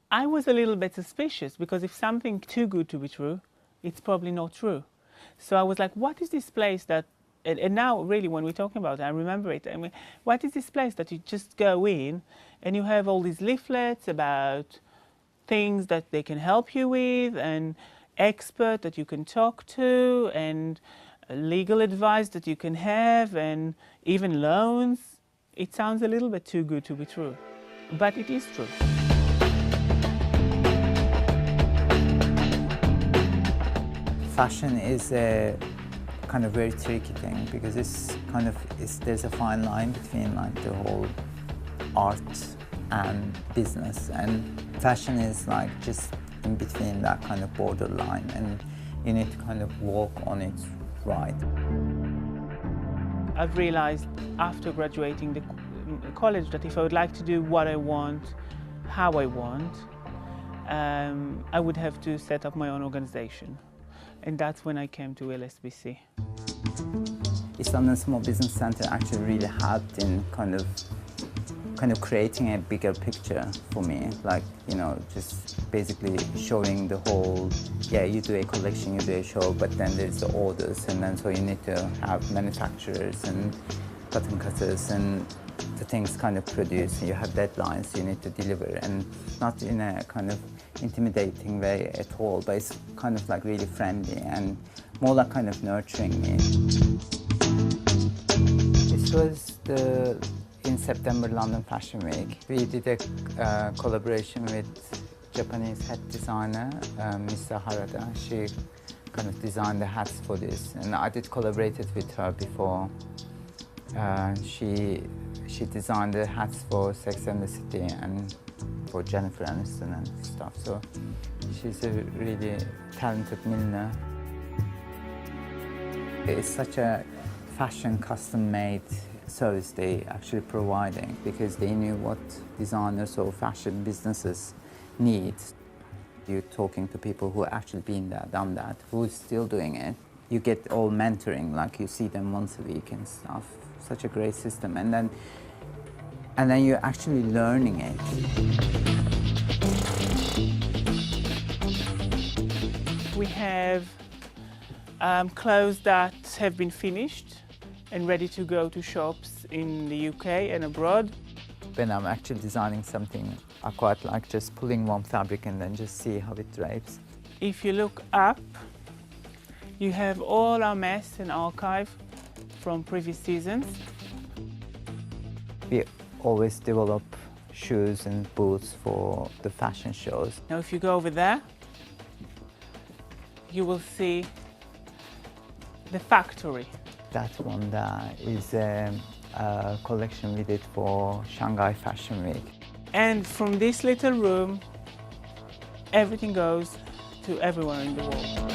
I was a little bit suspicious because if something too good to be true, it's probably not true. So I was like, what is this place that, and now really when we're talking about it, I remember it. I mean, what is this place that you just go in and you have all these leaflets about things that they can help you with and expert that you can talk to and legal advice that you can have and even loans. It sounds a little bit too good to be true, but it is true. Fashion is a kind of very tricky thing because there's a fine line between like the whole art and business, and fashion is like just in between that kind of borderline, and you need to kind of walk on it right. I've realized after graduating the college that if I would like to do what I want, how I want, I would have to set up my own organization. And that's when I came to LSBC. East London Small Business Centre actually really helped in kind of creating a bigger picture for me. Like, you know, just basically showing the whole, yeah, you do a collection, you do a show, but then there's the orders, and then so you need to have manufacturers and cotton cutters and the things kind of produce. You have deadlines you need to deliver, and not in a kind of intimidating way at all, but it's kind of like really friendly and more like kind of nurturing me. This was in September London Fashion Week. We did a collaboration with Japanese hat designer, Mr. Harada. She kind of designed the hats for this, and I did collaborated with her before. She designed the hats for Sex and the City and for Jennifer Aniston and stuff. So she's a really talented milliner. It's such a fashion custom-made service they actually providing because they knew what designers or fashion businesses need. You're talking to people who actually been there, done that, who's still doing it. You get all mentoring, like you see them once a week and stuff. Such a great system, and then you're actually learning it. We have clothes that have been finished and ready to go to shops in the UK and abroad. When I'm actually designing something, I quite like just pulling one fabric and then just see how it drapes. If you look up, you have all our mess and archive from previous seasons. We always develop shoes and boots for the fashion shows. Now if you go over there, you will see the factory. That one there is a collection we did for Shanghai Fashion Week. And from this little room, everything goes to everywhere in the world.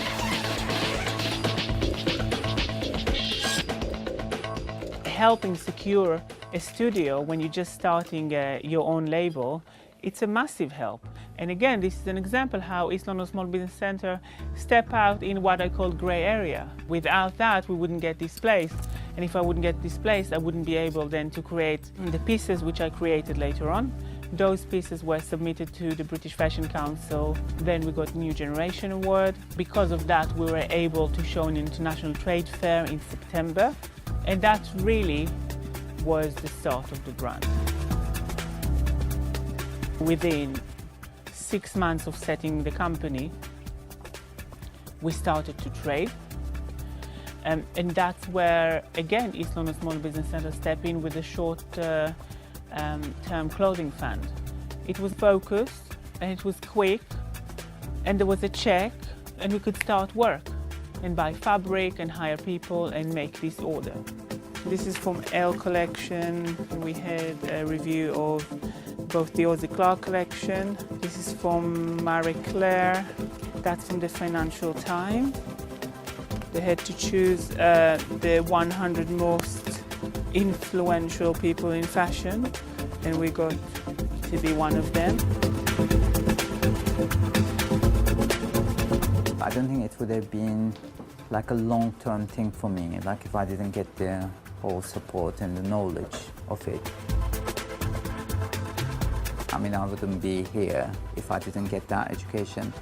Helping secure a studio when you're just starting your own label, it's a massive help. And again, this is an example how East London Small Business Centre step out in what I call grey area. Without that, we wouldn't get this place. And if I wouldn't get this place, I wouldn't be able then to create the pieces which I created later on. Those pieces were submitted to the British Fashion Council. Then we got New Generation Award. Because of that, we were able to show an international trade fair in September. And that really was the start of the brand. Within 6 months of setting the company, we started to trade. And that's where, again, East London Small Business Centre stepped in with a short-term clothing fund. It was focused and it was quick, and there was a check, and we could start work and buy fabric and hire people and make this order. This is from L collection. We had a review of both the Aussie Clark collection. This is from Marie Claire. That's from the Financial Times. They had to choose the 100 most influential people in fashion, and we got to be one of them. I don't think it would have been like a long-term thing for me, like if I didn't get the whole support and the knowledge of it. I wouldn't be here if I didn't get that education.